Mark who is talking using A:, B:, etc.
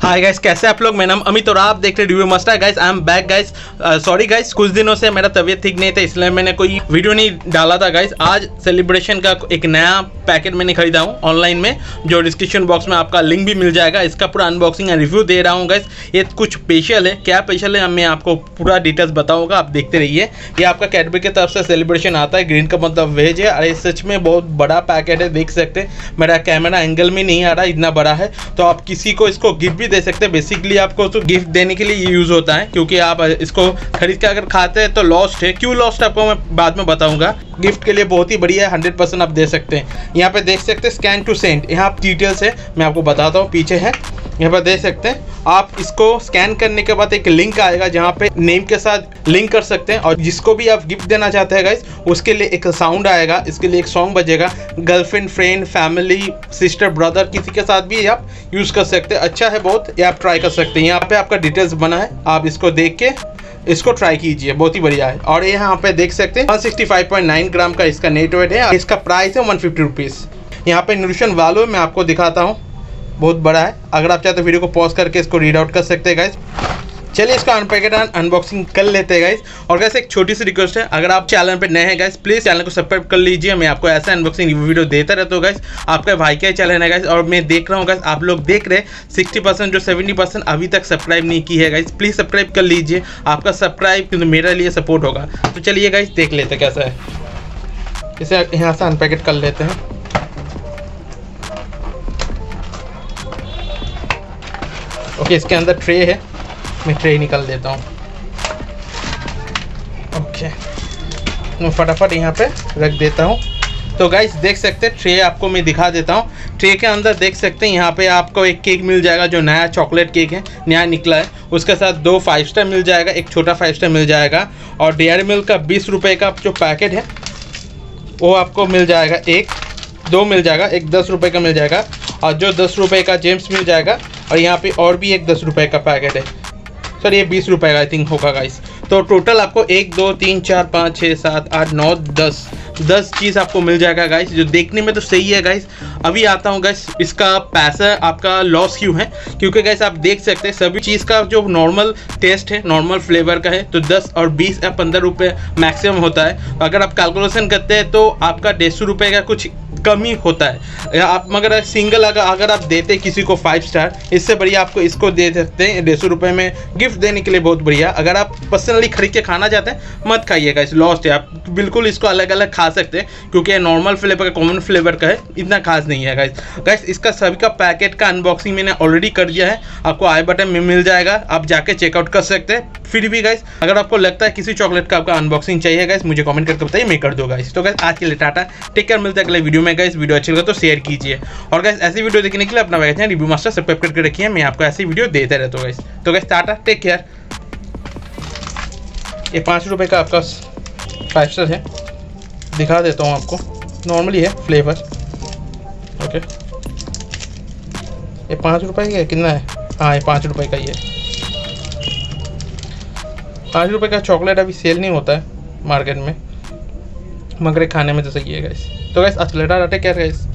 A: Hi guys, कैसे आप लोग। मेरा नाम अमित और आप देख रहे review master. Guys I am back guys. Sorry guys, कुछ दिनों से मेरा तबीयत ठीक नहीं था, इसलिए मैंने कोई वीडियो नहीं डाला था गाइस। आज सेलिब्रेशन का एक नया पैकेट मैंने खरीदा हूँ ऑनलाइन में, जो डिस्क्रिप्शन बॉक्स में आपका लिंक भी मिल जाएगा। इसका पूरा अनबॉक्सिंग एंड रिव्यू दे रहा हूँ गाइस। ये कुछ स्पेशल है, क्या स्पेशल है मैं आपको पूरा डिटेल्स बताऊँगा, आप देखते रहिए। ये आपका कैडबरी की तरफ से सेलिब्रेशन आता है, ग्रीन का मतलब वेज है। अरे सच में बहुत बड़ा पैकेट है, देख सकते हैं। मेरा कैमरा एंगल में नहीं आ रहा, इतना बड़ा है। तो आप किसी को इसको गिफ्ट भी दे सकते हैं। बेसिकली आपको तो गिफ्ट देने के लिए यूज़ होता है, क्योंकि आप इसको खरीद के अगर खाते हैं तो लॉस्ट है। क्यों लॉस्ट आपको मैं बाद में बताऊंगा। गिफ्ट के लिए बहुत ही बढ़िया है, 100% आप दे सकते हैं। यहाँ पे देख सकते हैं स्कैन टू सेंड, यहाँ डिटेल्स है, मैं आपको बताता हूँ, पीछे है। यहाँ पर देख सकते हैं आप इसको स्कैन करने के बाद एक लिंक आएगा, जहाँ पे नेम के साथ लिंक कर सकते हैं। और जिसको भी आप गिफ्ट देना चाहते हैं गाइस, उसके लिए एक साउंड आएगा, इसके लिए एक सॉन्ग बजेगा। Girlfriend, friend, family, sister, brother, किसी के साथ भी आप यूज़ कर सकते हैं। अच्छा है बहुत, ये आप ट्राई कर सकते हैं। यहाँ पे आपका डिटेल्स बना है, आप इसको देख के इसको ट्राई कीजिए, बहुत ही बढ़िया है। और यहाँ पे देख सकते हैं 165.9 ग्राम का इसका नेट वेट है। इसका प्राइस है 150 रुपीज़। यहाँ पे न्यूट्रिशन वैल्यू मैं आपको दिखाता हूँ, बहुत बड़ा है। अगर आप चाहते तो वीडियो को पॉज करके इसको रीड आउट कर सकते हैं गाइस। चलिए इसका अनपैकेट अनबॉक्सिंग कर लेते हैं गाइस। और गाइस एक छोटी सी रिक्वेस्ट है, अगर आप चैनल पे नए हैं गाइस, प्लीज़ चैनल को सब्सक्राइब कर लीजिए। मैं आपको ऐसा अनबॉक्सिंग वीडियो देता रहता हूँ गाइस। आपका भाई का चैनल है गाइस, और मैं देख रहा हूँ गाइस आप लोग देख रहे हैं 60% जो 70% अभी तक सब्सक्राइब नहीं की है गाइस। प्लीज़ सब्सक्राइब कर लीजिए, आपका सब्सक्राइब तो मेरे लिए सपोर्ट होगा। तो चलिए गाइस देख लेते हैं कैसा है। इसे यहाँ से अनपैकेट कर लेते हैं। ओके, इसके अंदर ट्रे है, मैं ट्रे निकाल देता हूँ। ओके, मैं फटाफट यहाँ पे रख देता हूँ। तो गाइस देख सकते हैं, ट्रे आपको मैं दिखा देता हूँ। ट्रे के अंदर देख सकते हैं यहाँ पे आपको एक केक मिल जाएगा, जो नया चॉकलेट केक है, नया निकला है। उसके साथ 2 5 स्टार मिल जाएगा, एक छोटा 5 स्टार मिल जाएगा। और डेयरी मिल्क का 20 रुपये का जो पैकेट है वो आपको मिल जाएगा, 2 मिल जाएगा, एक 10 रुपये का मिल जाएगा। और जो 10 रुपये का जेम्स मिल जाएगा। और यहाँ पे और भी एक 10 रुपये का पैकेट है। सर ये 20 रुपये का आई थिंक होगा गाइस। तो टोटल आपको 1 2 3 4 5 6 7 8 9 10 चीज़ आपको मिल जाएगा गाइस, जो देखने में तो सही है गाइस। अभी आता हूँ गाइस, इसका पैसा आपका लॉस क्यों है, क्योंकि गाइस आप देख सकते हैं सभी चीज़ का जो नॉर्मल टेस्ट है, नॉर्मल फ्लेवर का है, तो 10 और 20 या 15 रुपये मैक्सिमम होता है। अगर आप कैलकुलेशन करते हैं तो आपका 150 रुपये का कुछ कमी होता है। आप मगर सिंगल अगर आप देते किसी को 5 स्टार, इससे बढ़िया आपको इसको दे सकते हैं 150 रुपये में गिफ्ट देने के लिए, बहुत बढ़िया। अगर आप पर्सनली खरीद के खाना चाहते हैं मत खाइएगा, इस लॉस्ट है। आप बिल्कुल इसको अलग अलग खा सकते हैं, क्योंकि ये नॉर्मल फ्लेवर का, कॉमन फ्लेवर का है, इतना खास नहीं है गाइस। इसका सभी का पैकेट का अनबॉक्सिंग मैंने ऑलरेडी कर दिया है, आपको आई बटन में मिल जाएगा, आप जाके चेकआउट कर सकते हैं। फिर भी गाइस अगर आपको लगता है किसी चॉकलेट का आपका अनबॉक्सिंग चाहिए गाइस, मुझे कमेंट करके बताइए, मैं कर दूँ गाइस। तो गाइस आज के लिए टाटा, टेक केयर, मिलता है अगले वीडियो में गाइस। वीडियो अच्छी लगा तो शेयर कीजिए, और गाइस ऐसी वीडियो देखने के लिए अपना चैनल रिव्यू मास्टर सब्सक्राइब करके रखिए, मैं आपको ऐसी वीडियो देता रहता हूँ गाइस। तो गाइस टाटा, टेक केयर। ये 5 रुपये का आपका 5 स्टार है, दिखा देता हूँ आपको, नॉर्मली है फ्लेवर। ओके, ये 5 रुपये का कितना है? हाँ ये 5 रुपये का ही है। 5 रुपये का चॉकलेट अभी सेल नहीं होता है मार्केट में, मगर खाने में तो सही है गाइस। तो गाइस आज लेटर टेक केयर गाइस।